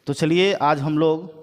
तो चलिए आज हम लोग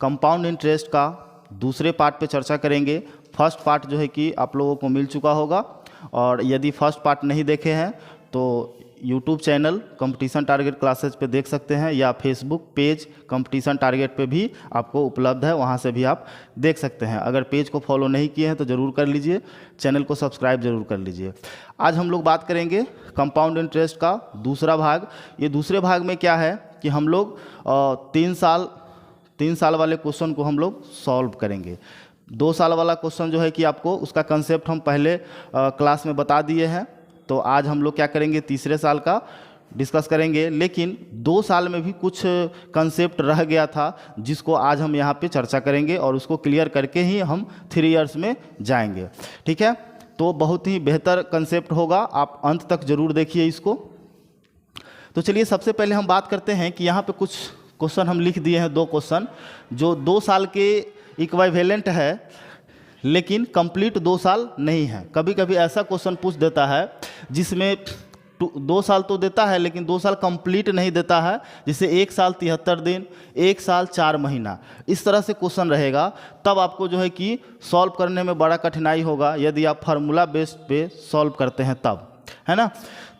कंपाउंड इंटरेस्ट का दूसरे पार्ट पे चर्चा करेंगे। फर्स्ट पार्ट जो है कि आप लोगों को मिल चुका होगा, और यदि फर्स्ट पार्ट नहीं देखे हैं तो YouTube channel competition target classes पे देख सकते हैं, या फेसबुक पेज कंपटीशन टारगेट पे भी आपको उपलब्ध है, वहाँ से भी आप देख सकते हैं। अगर पेज को फॉलो नहीं किए हैं तो ज़रूर कर लीजिए, चैनल को सब्सक्राइब जरूर कर लीजिए। आज हम लोग बात करेंगे कंपाउंड इंटरेस्ट का दूसरा भाग। ये दूसरे भाग में क्या है कि हम लोग 3 साल वाले क्वेश्चन को हम लोग सॉल्व करेंगे। 2 साल वाला क्वेश्चन जो है कि आपको उसका कंसेप्ट हम पहले क्लास में बता दिए हैं, तो आज हम लोग क्या करेंगे तीसरे साल का डिस्कस करेंगे। लेकिन 2 साल में भी कुछ कंसेप्ट रह गया था जिसको आज हम यहाँ पे चर्चा करेंगे, और उसको क्लियर करके ही हम 3 इयर्स में जाएंगे। ठीक है, तो बहुत ही बेहतर कंसेप्ट होगा, आप अंत तक जरूर देखिए इसको। तो चलिए सबसे पहले हम बात करते हैं कि यहाँ पे कुछ क्वेश्चन हम लिख दिए हैं, 2 क्वेश्चन जो 2 साल के इक्विवेलेंट है लेकिन कंप्लीट 2 साल नहीं है। कभी कभी ऐसा क्वेश्चन पूछ देता है जिसमें 2 साल तो देता है लेकिन 2 साल कंप्लीट नहीं देता है, जैसे 1 साल 73 दिन, 1 साल 4 महीना, इस तरह से क्वेश्चन रहेगा। तब आपको जो है कि सॉल्व करने में बड़ा कठिनाई होगा यदि आप फार्मूला बेस्ड पे सॉल्व करते हैं तब, है ना।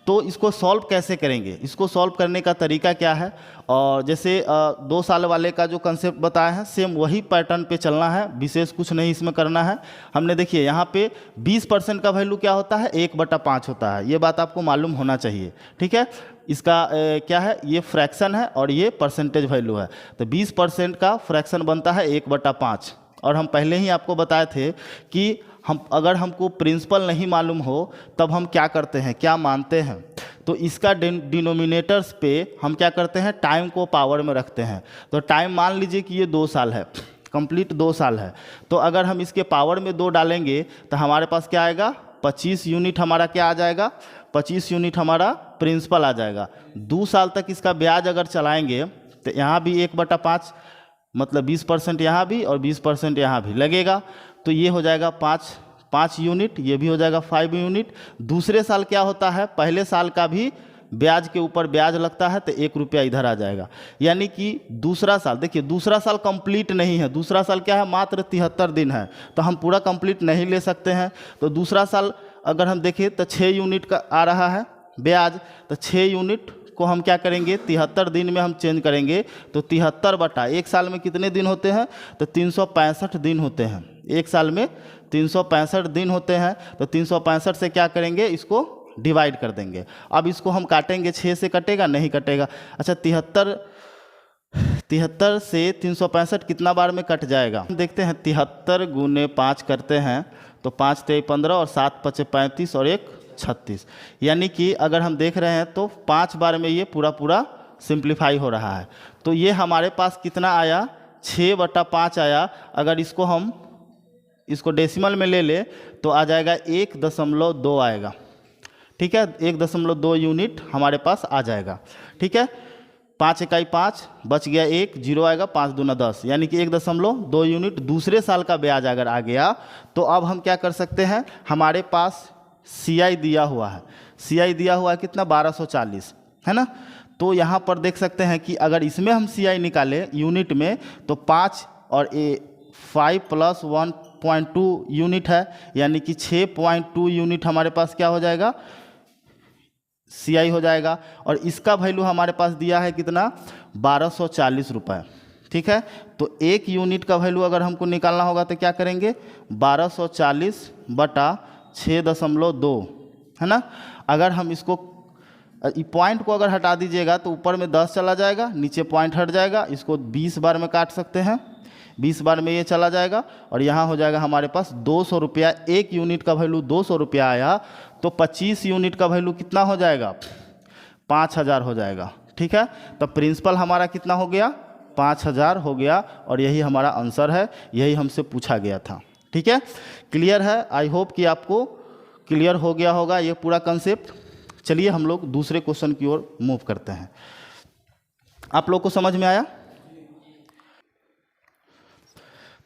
तो इसको सॉल्व कैसे करेंगे, इसको सॉल्व करने का तरीका क्या है, और जैसे 2 साल वाले का जो कंसेप्ट बताया है सेम वही पैटर्न पे चलना है, विशेष कुछ नहीं इसमें करना है। हमने देखिए यहाँ पे 20% का वैल्यू क्या होता है, 1/5 होता है, ये बात आपको मालूम होना चाहिए। ठीक है, इसका क्या है, ये फ्रैक्शन है और ये परसेंटेज वैल्यू है। तो 20% का फ्रैक्शन बनता है 1/5, और हम पहले ही आपको बताए थे कि अगर हमको प्रिंसिपल नहीं मालूम हो तब हम क्या करते हैं, क्या मानते हैं, तो इसका डिनोमिनेटर्स पे हम क्या करते हैं, टाइम को पावर में रखते हैं। तो टाइम मान लीजिए कि ये 2 साल है, कंप्लीट 2 साल है, तो अगर हम इसके पावर में 2 डालेंगे तो हमारे पास क्या आएगा, 25 यूनिट हमारा क्या आ जाएगा, 25 यूनिट हमारा प्रिंसिपल आ जाएगा। 2 साल तक इसका ब्याज अगर चलाएंगे तो यहाँ भी 1/5 मतलब 20% यहाँ भी और 20% यहाँ भी लगेगा, तो ये हो जाएगा 5 यूनिट, ये भी हो जाएगा 5 यूनिट। दूसरे साल क्या होता है, पहले साल का भी ब्याज के ऊपर ब्याज लगता है तो 1 रुपया इधर आ जाएगा। यानी कि दूसरा साल, देखिए दूसरा साल कंप्लीट नहीं है, दूसरा साल क्या है, मात्र 73 दिन है, तो हम पूरा कंप्लीट नहीं ले सकते हैं। तो दूसरा साल अगर हम देखें तो 6 यूनिट का आ रहा है ब्याज, तो 6 यूनिट को हम क्या करेंगे, 73 दिन में हम चेंज करेंगे, तो 73/1 साल में कितने दिन होते हैं, तो 365 दिन होते हैं। एक साल में 365 दिन होते हैं, तो 365 से क्या करेंगे, इसको डिवाइड कर देंगे। अब इसको हम काटेंगे, 6 से कटेगा, नहीं कटेगा। अच्छा 73 से 365 कितना बार में कट जाएगा, देखते हैं। 73 × 5 करते हैं तो 5 × 15 और 7 × 5 = 35 और 1 36। यानी कि अगर हम देख रहे हैं तो 5 बार में ये पूरा सिंप्लीफाई हो रहा है। तो ये हमारे पास कितना आया, 6/5 आया। अगर इसको हम इसको डेसिमल में ले ले तो आ जाएगा 1.2 आएगा। ठीक है, 1.2 यूनिट हमारे पास आ जाएगा। ठीक है, 5 × 5 बच गया 1, 0 आएगा, 5 × 2 = 10, यानी कि 1.2 यूनिट दूसरे साल का ब्याज अगर आ गया तो अब हम क्या कर सकते हैं, हमारे पास CI दिया हुआ है, CI दिया हुआ है कितना, 1240, है ना। तो यहाँ पर देख सकते हैं कि अगर इसमें हम CI निकालें यूनिट में तो 5 और 5 + 1.2 यूनिट है, यानी कि 6.2 यूनिट हमारे पास क्या हो जाएगा, CI हो जाएगा। और इसका वैल्यू हमारे पास दिया है कितना, 1240 रुपये। ठीक है, तो 1 यूनिट का वैल्यू अगर हमको निकालना होगा तो क्या करेंगे, 1240/6.2, है ना। अगर हम इसको पॉइंट को अगर हटा दीजिएगा तो ऊपर में 10 चला जाएगा, नीचे पॉइंट हट जाएगा, इसको 20 बार में काट सकते हैं, 20 बार में ये चला जाएगा, और यहाँ हो जाएगा हमारे पास 200 रुपया। 1 यूनिट का वैल्यू 200 रुपया आया, तो 25 यूनिट का वैल्यू कितना हो जाएगा, 5000 हो जाएगा। ठीक है, तो प्रिंसिपल हमारा कितना हो गया, 5000 हो गया, और यही हमारा आंसर है, यही हमसे पूछा गया था। ठीक है, क्लियर है, आई होप कि आपको क्लियर हो गया होगा ये पूरा कंसेप्ट। चलिए हम लोग दूसरे क्वेश्चन की ओर मूव करते हैं। आप लोग को समझ में आया?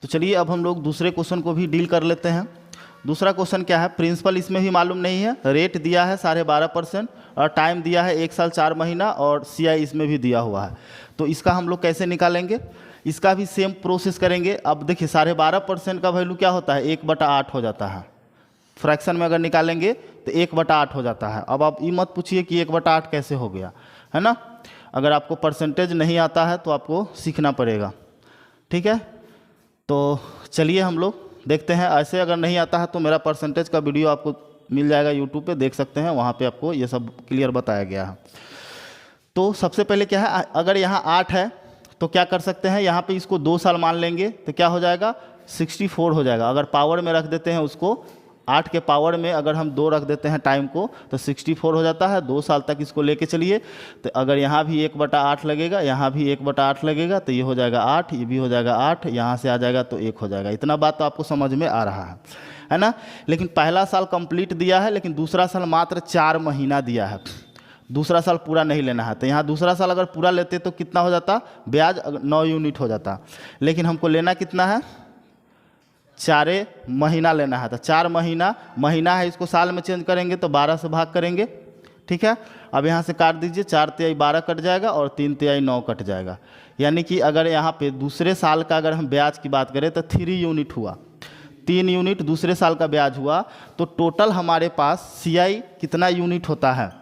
तो चलिए अब हम लोग दूसरे क्वेश्चन को भी डील कर लेते हैं। दूसरा क्वेश्चन क्या है, प्रिंसिपल इसमें भी मालूम नहीं है, रेट दिया है 12.5% और टाइम दिया है 1 साल 4 महीना, और CI इसमें भी दिया हुआ है। तो इसका हम लोग कैसे निकालेंगे, इसका भी सेम प्रोसेस करेंगे। अब देखिए 12.5% का वैल्यू क्या होता है, 1/8 हो जाता है। फ्रैक्शन में अगर निकालेंगे तो 1/8 हो जाता है। अब आप ये मत पूछिए कि 1/8 कैसे हो गया, है ना। अगर आपको परसेंटेज नहीं आता है तो आपको सीखना पड़ेगा, ठीक है। तो चलिए हम लोग देखते हैं। ऐसे अगर नहीं आता है तो मेरा परसेंटेज का वीडियो आपको मिल जाएगा यूट्यूब पे, देख सकते हैं, वहाँ पे आपको ये सब क्लियर बताया गया है। तो सबसे पहले क्या है, अगर यहाँ 8 है तो क्या कर सकते हैं, यहाँ पे इसको 2 साल मान लेंगे तो क्या हो जाएगा, 64 हो जाएगा। अगर पावर में रख देते हैं उसको, 8 के पावर में अगर हम 2 रख देते हैं टाइम को तो 64 हो जाता है। 2 साल तक इसको लेके चलिए। तो अगर यहाँ भी 1/8 लगेगा, यहाँ भी 1/8 लगेगा, तो ये हो जाएगा 8, ये भी हो जाएगा 8, यहाँ से आ जाएगा तो 1 हो जाएगा। इतना बात तो आपको समझ में आ रहा है ना। लेकिन पहला साल कंप्लीट दिया है, लेकिन दूसरा साल मात्र 4 महीना दिया है। दूसरा साल पूरा नहीं लेना है। तो यहाँ दूसरा साल अगर पूरा लेते तो कितना हो जाता, ब्याज 9 यूनिट हो जाता। लेकिन हमको लेना कितना है, 4 महीना लेना है। तो 4 महीना है, इसको साल में चेंज करेंगे तो 12 से भाग करेंगे, ठीक है। अब यहाँ से काट दीजिए, 4 तिहाई 12 कट जाएगा और 3 तिहाई 9 कट जाएगा। यानी कि अगर यहाँ पे दूसरे साल का अगर हम ब्याज की बात करें तो 3 यूनिट हुआ, 3 यूनिट दूसरे साल का ब्याज हुआ। तो टोटल हमारे पास CI कितना यूनिट होता है,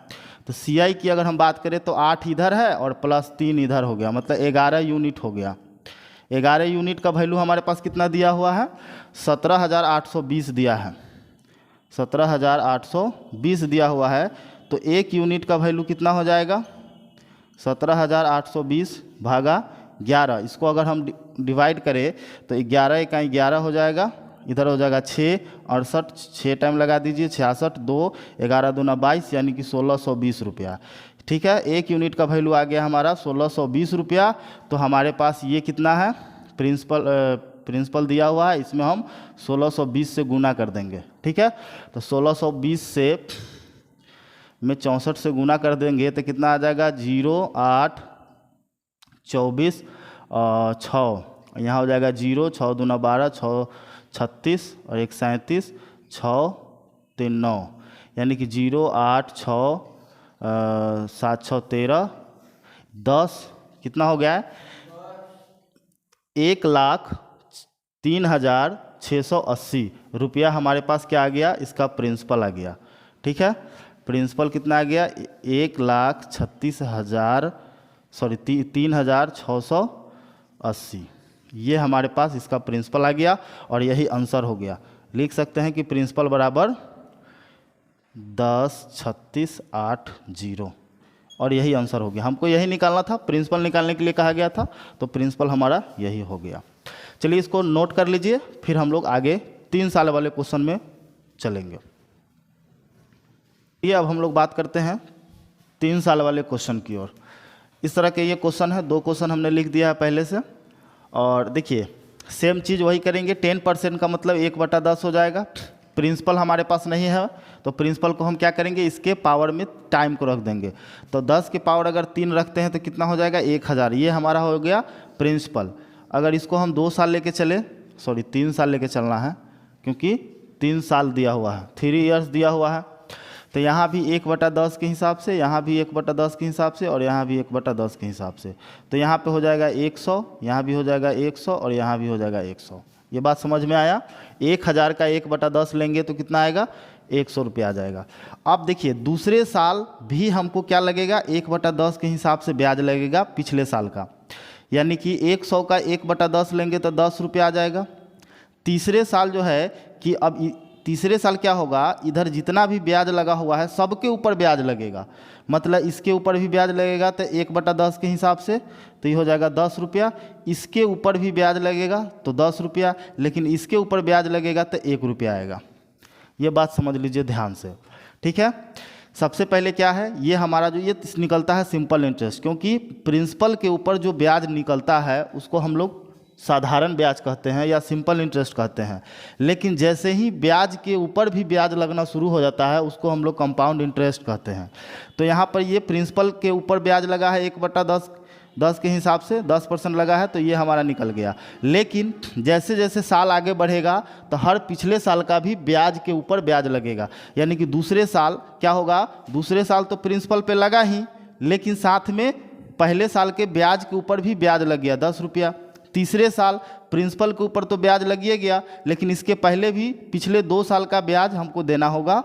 तो CI की अगर हम बात करें तो 8 इधर है और प्लस 3 इधर हो गया, मतलब 11 यूनिट हो गया। 11 यूनिट का वैल्यू हमारे पास कितना दिया हुआ है, 17,820 दिया है। 17,820 दिया हुआ है। तो 1 यूनिट का वैल्यू कितना हो जाएगा, 17,820 भागा 11। इसको अगर हम डिवाइड करें तो 11 इकाई 11 हो जाएगा, इधर हो जाएगा 6, 68, 6 टाइम लगा दीजिए, 66, 2, 11 दूना 22, यानी कि 1620 रुपया, ठीक है। 1 यूनिट का वैल्यू आ गया हमारा 1620 रुपया। तो हमारे पास ये कितना है, प्रिंसिपल दिया हुआ है, इसमें हम 1620 से गुना कर देंगे, ठीक है। तो 1620 से में 64 से गुना कर देंगे तो कितना आ जाएगा, 0, 8, 24, 6, यहाँ हो जाएगा 0, 6 दूना 12, 6, 36 और 1, 37, 6, 3, 9, यानी कि 0, 8, 6, 7, 6, 13, 10, कितना हो गया है, 1,03,680 रुपया हमारे पास क्या आ गया, इसका प्रिंसिपल आ गया, ठीक है। प्रिंसिपल कितना आ गया, 3,680, ये हमारे पास इसका प्रिंसिपल आ गया और यही आंसर हो गया। लिख सकते हैं कि प्रिंसिपल बराबर 10,36,80 और यही आंसर हो गया। हमको यही निकालना था, प्रिंसिपल निकालने के लिए कहा गया था, तो प्रिंसिपल हमारा यही हो गया। चलिए इसको नोट कर लीजिए, फिर हम लोग आगे 3 साल वाले क्वेश्चन में चलेंगे। ये अब हम लोग बात करते हैं 3 साल वाले क्वेश्चन की ओर। इस तरह के ये क्वेश्चन है, 2 क्वेश्चन हमने लिख दिया है पहले से। और देखिए सेम चीज़ वही करेंगे, 10% का मतलब 1/10 हो जाएगा। प्रिंसिपल हमारे पास नहीं है तो प्रिंसिपल को हम क्या करेंगे, इसके पावर में टाइम को रख देंगे। तो 10 के पावर अगर 3 रखते हैं तो कितना हो जाएगा, 1000। ये हमारा हो गया प्रिंसिपल। अगर इसको हम 2 साल लेके चले, 3 साल लेके चलना है, क्योंकि 3 साल दिया हुआ है, 3 इयर्स दिया हुआ है। तो यहाँ भी 1/10 के हिसाब से, यहाँ भी 1/10 के हिसाब से और यहाँ भी 1/10 के हिसाब से। तो यहाँ पे हो जाएगा 100, यहाँ भी हो जाएगा 100 और यहाँ भी हो जाएगा 100। ये बात समझ में आया। 1000 का 1/10 लेंगे तो कितना आएगा, 100 रुपया आ जाएगा। अब देखिए दूसरे साल भी हमको क्या लगेगा, 1/10 के हिसाब से ब्याज लगेगा पिछले साल का, यानी कि 100 का 1/10 लेंगे तो 10 रुपया आ जाएगा। तीसरे साल जो है कि अब तीसरे साल क्या होगा, इधर जितना भी ब्याज लगा हुआ है सबके ऊपर ब्याज लगेगा, मतलब इसके ऊपर भी ब्याज लगेगा तो 1/10 के हिसाब से, तो ये हो जाएगा 10 रुपया। इसके ऊपर भी ब्याज लगेगा तो 10 रुपया, लेकिन इसके ऊपर ब्याज लगेगा तो 1 रुपया आएगा। ये बात समझ लीजिए ध्यान से, ठीक है। सबसे पहले क्या है, ये हमारा जो ये निकलता है सिंपल इंटरेस्ट, क्योंकि प्रिंसिपल के ऊपर जो ब्याज निकलता है उसको हम लोग साधारण ब्याज कहते हैं या सिंपल इंटरेस्ट कहते हैं। लेकिन जैसे ही ब्याज के ऊपर भी ब्याज लगना शुरू हो जाता है उसको हम लोग कंपाउंड इंटरेस्ट कहते हैं। तो यहाँ पर ये प्रिंसिपल के ऊपर ब्याज लगा है 1/10 के हिसाब से 10% लगा है, तो ये हमारा निकल गया। लेकिन जैसे जैसे साल आगे बढ़ेगा तो हर पिछले साल का भी ब्याज के ऊपर ब्याज लगेगा, यानी कि दूसरे साल क्या होगा, दूसरे साल तो प्रिंसिपल पे लगा ही, लेकिन साथ में पहले साल के ब्याज के ऊपर भी ब्याज लग गया 10 रुपया। तीसरे साल प्रिंसिपल के ऊपर तो ब्याज लगिए गया, लेकिन इसके पहले भी पिछले 2 साल का ब्याज हमको देना होगा,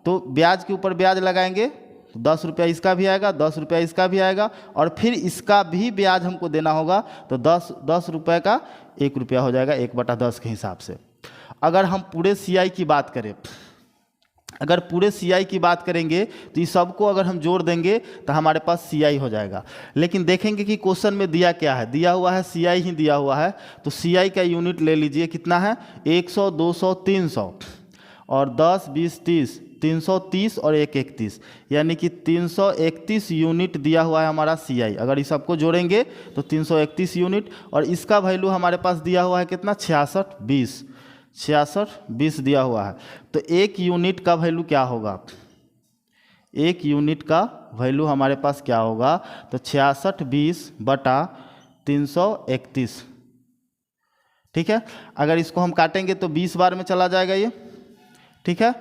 तो ब्याज के ऊपर ब्याज लगाएंगे तो 10 रुपया इसका भी आएगा, 10 रुपया इसका भी आएगा, और फिर इसका भी ब्याज हमको देना होगा, तो 10 रुपये का 1 रुपया हो जाएगा 1/10 के हिसाब से। अगर हम पूरे CI की बात करें, अगर पूरे CI की बात करेंगे तो इस सबको अगर हम जोड़ देंगे तो हमारे पास CI हो जाएगा। लेकिन देखेंगे कि क्वेश्चन में दिया क्या है, दिया हुआ है CI ही दिया हुआ है, तो CI का यूनिट ले लीजिए, कितना है 100, 200, 300 और 10, 20, 30, 330 और 1, 31, यानी कि 331 यूनिट दिया हुआ है हमारा CI। अगर इस सबको जोड़ेंगे तो 331 यूनिट, और इसका वैल्यू हमारे पास दिया हुआ है कितना 66, 20 दिया हुआ है। तो 1 यूनिट का वैल्यू क्या होगा, 1 यूनिट का वैल्यू हमारे पास क्या होगा, तो 66/331। ठीक है, अगर इसको हम काटेंगे तो 20 बार में चला जाएगा ये, ठीक है,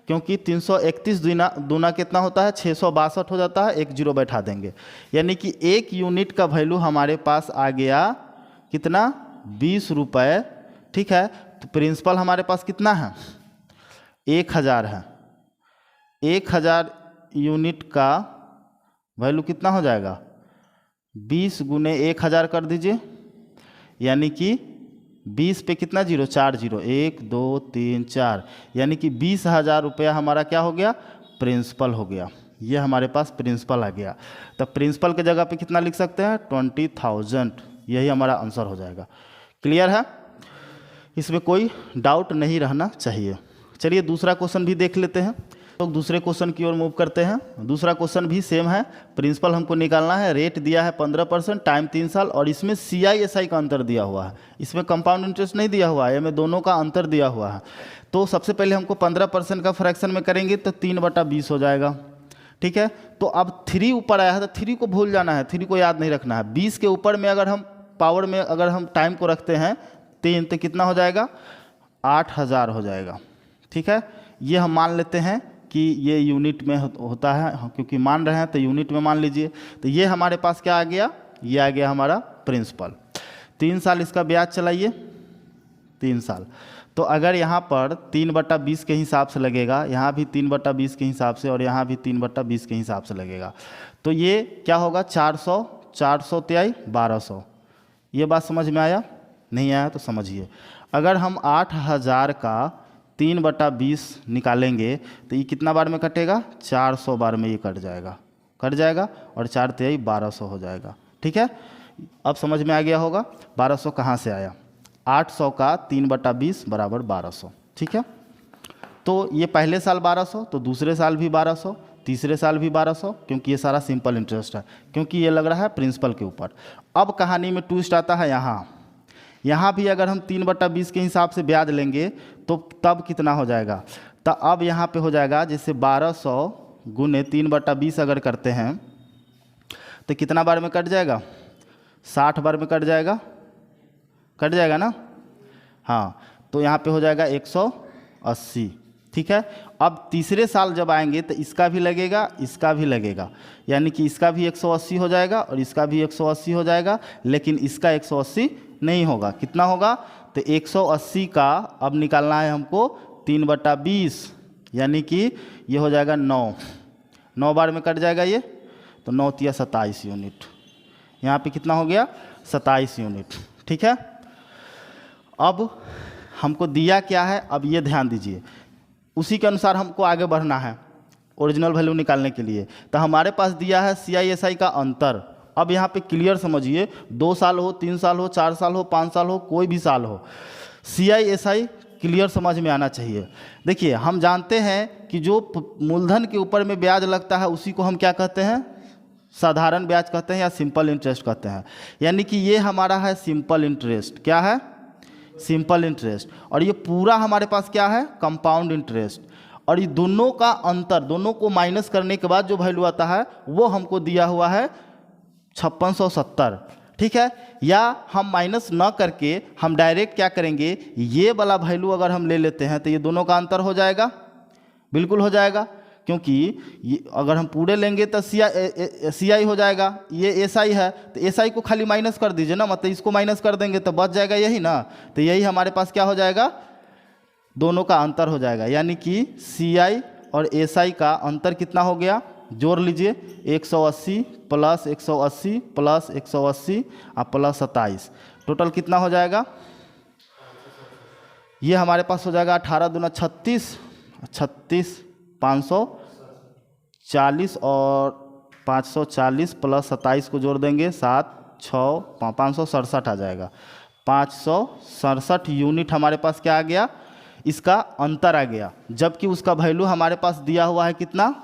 क्योंकि 331 दूना कितना होता है 662 हो जाता है, 1 जीरो बैठा देंगे, यानी कि 1 यूनिट का वैल्यू हमारे पास आ गया कितना 20 रुपये। ठीक है, तो प्रिंसिपल हमारे पास कितना है 1000 है, 1000 यूनिट का वैल्यू कितना हो जाएगा 20 गुने 1000 कर दीजिए, यानी कि 20 पे कितना जीरो 4 जीरो, 1 2 3 4, यानी कि 20,000 रुपया हमारा क्या हो गया प्रिंसिपल हो गया। ये हमारे पास प्रिंसिपल आ गया। तो प्रिंसिपल के जगह पे कितना लिख सकते हैं 20,000, यही हमारा आंसर हो जाएगा। क्लियर है, इसमें कोई डाउट नहीं रहना चाहिए। चलिए दूसरा क्वेश्चन भी देख लेते हैं, तो दूसरे क्वेश्चन की ओर मूव करते हैं। दूसरा क्वेश्चन भी सेम है, प्रिंसिपल हमको निकालना है, रेट दिया है 15%, टाइम 3 साल, और इसमें CI/SI का अंतर दिया हुआ है, इसमें कंपाउंड इंटरेस्ट नहीं दिया हुआ है, इसमें दोनों का अंतर दिया हुआ है। तो सबसे पहले हमको 15% का फ्रैक्शन में करेंगे तो 3/20 हो जाएगा। ठीक है, तो अब 3 ऊपर आया है तो 3 को भूल जाना है, 3 को याद नहीं रखना है। 20 के ऊपर में अगर हम पावर में अगर हम टाइम को रखते हैं 3, तो कितना हो जाएगा 8000 हो जाएगा। ठीक है, ये हम मान लेते हैं कि ये यूनिट में होता है, क्योंकि मान रहे हैं तो यूनिट में मान लीजिए। तो ये हमारे पास क्या आ गया, ये आ गया हमारा प्रिंसिपल। 3 साल इसका ब्याज चलाइए, 3 साल। तो अगर यहाँ पर 3/20 के हिसाब से लगेगा, यहाँ भी 3/20 के हिसाब से, और यहाँ भी 3/20 के हिसाब से लगेगा, तो ये क्या होगा 400, 400 त्याई 1200। ये बात समझ में आया, नहीं आया तो समझिए। अगर हम 8000 का 3/20 निकालेंगे तो ये कितना बार में कटेगा 400 बार में ये कट जाएगा, और 4 तिहाई 1200 हो जाएगा। ठीक है, अब समझ में आ गया होगा 1200 कहाँ से आया, 800 का 3/20 बराबर 1200। ठीक है, तो ये पहले साल 1200, तो दूसरे साल भी 1200, तीसरे साल भी 1200, क्योंकि ये सारा सिंपल इंटरेस्ट है, क्योंकि ये लग रहा है प्रिंसिपल के ऊपर। अब कहानी में ट्विस्ट आता है, यहाँ भी अगर हम 3/20 के हिसाब से ब्याज लेंगे तो तब कितना हो जाएगा, तो अब यहाँ पे हो जाएगा जैसे 1200 गुने 3/20 अगर करते हैं तो कितना बार में कट जाएगा 60 बार में कट जाएगा ना। हाँ, तो यहाँ पे हो जाएगा 180। ठीक है, अब तीसरे साल जब आएंगे तो इसका भी लगेगा, इसका भी लगेगा, यानी कि इसका भी 180 हो जाएगा और इसका भी 180 हो जाएगा, लेकिन इसका 180 नहीं होगा। कितना होगा, तो 180 का अब निकालना है हमको 3/20, यानी कि ये हो जाएगा 9 बार में कट जाएगा ये, तो 9 तिया 27 यूनिट। यहाँ पे कितना हो गया 27 यूनिट। ठीक है, अब हमको दिया क्या है, अब ये ध्यान दीजिए, उसी के अनुसार हमको आगे बढ़ना है ओरिजिनल वैल्यू निकालने के लिए। तो हमारे पास दिया है CI/SI का अंतर। अब यहाँ पे क्लियर समझिए, 2 साल हो, 3 साल हो, 4 साल हो, 5 साल हो, कोई भी साल हो, CI/SI क्लियर समझ में आना चाहिए। देखिए, हम जानते हैं कि जो मूलधन के ऊपर में ब्याज लगता है उसी को हम क्या कहते हैं, साधारण ब्याज कहते हैं या सिंपल इंटरेस्ट कहते हैं। यानी कि ये हमारा है सिंपल इंटरेस्ट। क्या है, सिंपल इंटरेस्ट। और ये पूरा हमारे पास क्या है, कंपाउंड इंटरेस्ट। और ये दोनों का अंतर, दोनों को माइनस करने के बाद जो वैल्यू आता है वो हमको दिया हुआ है 5670। ठीक है, या हम माइनस न करके हम डायरेक्ट क्या करेंगे, ये वाला वैल्यू अगर हम ले लेते हैं तो ये दोनों का अंतर हो जाएगा, बिल्कुल हो जाएगा, क्योंकि अगर हम पूरे लेंगे तो सी आई हो जाएगा, ये एस आई है तो एस आई को खाली माइनस कर दीजिए ना, मतलब इसको माइनस कर देंगे तो बच जाएगा यही ना, तो यही हमारे पास क्या हो जाएगा, दोनों का अंतर हो जाएगा। यानी कि सी आई और एस आई का अंतर कितना हो गया, जोड़ लीजिए 180 प्लस 180 प्लस 180 और प्लस 27, टोटल कितना हो जाएगा, ये हमारे पास हो जाएगा 18 दूना 36, 540 और 540 प्लस 27 को जोड़ देंगे 7 6 567 आ जाएगा। 567 यूनिट हमारे पास क्या आ गया, इसका अंतर आ गया, जबकि उसका वैल्यू हमारे पास दिया हुआ है कितना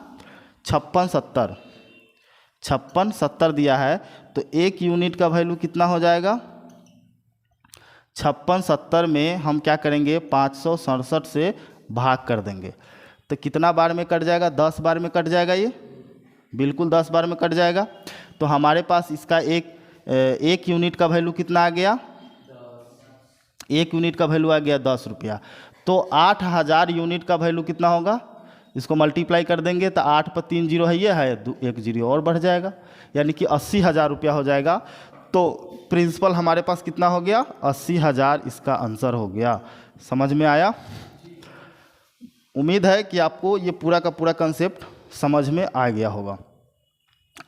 5670 दिया है, तो एक यूनिट का वैल्यू कितना हो जाएगा, 5670 में हम क्या करेंगे 567 से भाग कर देंगे, तो कितना बार में कट जाएगा, 10 बार में कट जाएगा, ये बिल्कुल 10 बार में कट जाएगा। तो हमारे पास इसका एक यूनिट का वैल्यू कितना आ गया, एक यूनिट का वैल्यू आ गया 10 रुपया। तो 8000 यूनिट का वैल्यू कितना होगा, इसको मल्टीप्लाई कर देंगे तो 8 पर 3 जीरो है, ये है एक जीरो और बढ़ जाएगा, यानी कि 80,000 रुपया हो जाएगा। तो प्रिंसिपल हमारे पास कितना हो गया, 80,000 इसका आंसर हो गया। समझ में आया? उम्मीद है कि आपको ये पूरा का पूरा कंसेप्ट समझ में आ गया होगा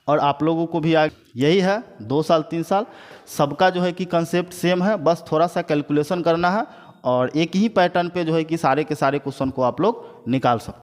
और आप लोगों को भी यही है 2 साल 3 साल सबका जो है कि कंसेप्ट सेम है, बस थोड़ा सा कैलकुलेशन करना है और एक ही पैटर्न पे जो है कि सारे के सारे क्वेश्चन को आप लोग निकाल सकते हैं।